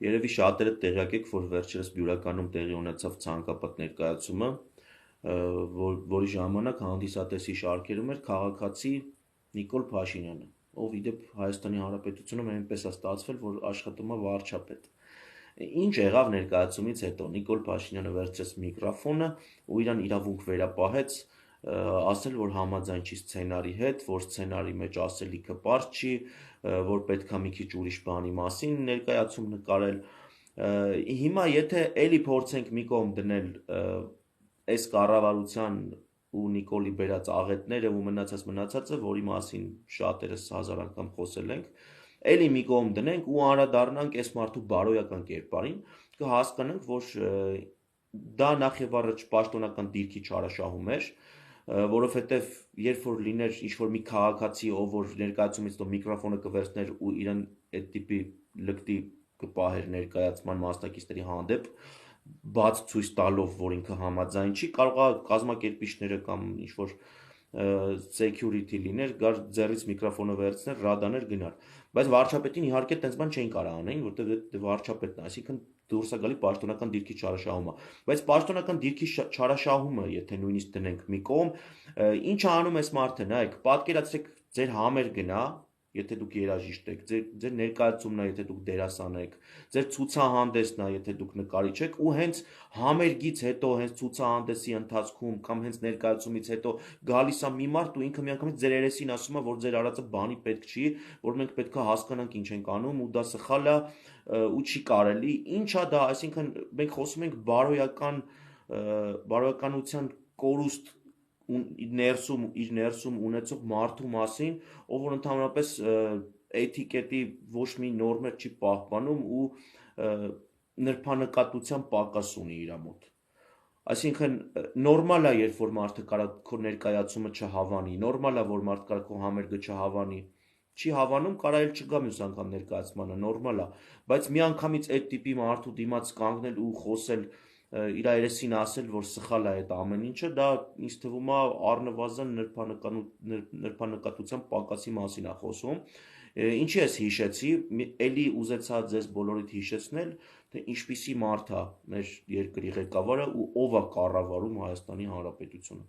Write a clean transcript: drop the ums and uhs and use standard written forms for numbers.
Երևի շատերը տեղյակ եք, որ վերջերս Բյուրականում տեղի ունեցավ ցանկապատ ներկայացումը, որի ժամանակ հանդիսատեսի շարքերում էր քաղաքացի Նիկոլ Փաշինյանը, ով իդեպ Հայաստանի Հանրապետությունում այնպես է ստացվել, որ աշխատում է վարչապետ։ Ինչ եղավ ներկայացումից հետո, Նիկոլ Փաշինյանը վերցրեց միկրոֆոնը ու իրան իրավունք վերապահեց ասել, որ համաձայն չի սցենարի հետ, որ սցենարի մեջ ասելիքը պարզ չի, որ պետք է մի քիչ ուրիշ բանի մասին ներկայացում նկարել։ Հիմա եթե էլի փորձենք մի կողմ դնել այս կառավարության ու Նիկոլի բերած աղետները ու մնացածը, որի մասին շատերս հազար անգամ խոսել ենք, էլի մի կողմ դնենք ու անդրադառնանք այս մարդու բարոյական կերպարին, կհասկանանք, որ դա նախ եւ առաջ պաշտոնական դիրքի չարաշահում էր, որովհետեւ երբ որ լիներ ինչ-որ մի քաղաքացի, ով որ ներկայացումից հետո միկրոֆոնը կվերցներ ու իրան այդ տիպի լկտի կպահեր ներկայացման մասնակիցների հանդեպ, բաց ցույց տալով, որ ինքը համաձայն չի, կարող է կազմակերպիչները կամ ինչ-որ security լիներ, գար ձեռից միկրոֆոնը վերցներ, ռադաներ գնար, բայց վարչապետին իհարկե տենց բան չէին կարող անեն, որտեղ վարչապետն է, այսինքն դուրս է գալի պաշտոնական դիրքի չարաշահումը, բայց պաշտոնական դիրքի չարաշահումը, եթե նույնիսկ դնենք մի կողմ, ինչ անում էս մարդը, նայեք, պատկերացրեք ձեր համեր գնա, եթե դուք երաժիշտ եք, ձեր ներկայացումն է, եթե դուք դերասան եք, ձեր ցուցահանդեսն է, եթե դուք նկարիչ եք, ու հենց համերգից հետո, հենց ցուցահանդեսի ընթացքում կամ հենց ներկայացումից հետո գալիս է մի մարդ ու ինքը միանգամից ձեր երեսին ասում է, որ ձեր արածը բանի պետք չի, որ մենք պետք է հասկանանք ինչ ենք անում ու դա սխալ է ու չի կարելի, ինչ է դա, այսինքն մենք խոսում ենք բարոյականության կորուստ իր ներսում ունեցող մարդու մասին, ով որ ընդհանրապես էթիկետի ոչ մի նորմեր չի պահպանում ու նրբանկատության պակաս ունի իր մոտ։ Այսինքն նորմալ է, երբ որ մարդը կարող քո ներկայացումը չհավանի, նորմալ է, որ մարդ կարող քո համերգը չհավանի, չի հավանում, կարող էլ չգա մյուս անգամ ներկայացմանը, նորմալ է, բայց միանգամից այդ տիպի մարդու դիմաց կանգնել ու խոսել իր երեսին ասել, որ սխալ է այդ ամեն ինչը, դա ինձ թվում է առնվազն նրբանկատության պակասի մասին է խոսում։ Ինչի ես հիշեցի, էլի ուզեցա ձեզ բոլորիդ հիշեցնել, թե ինչպիսի մարդ է մեր երկրի ղեկավարը ու ով է կառավարում Հայաստանի Հանրապետությունը։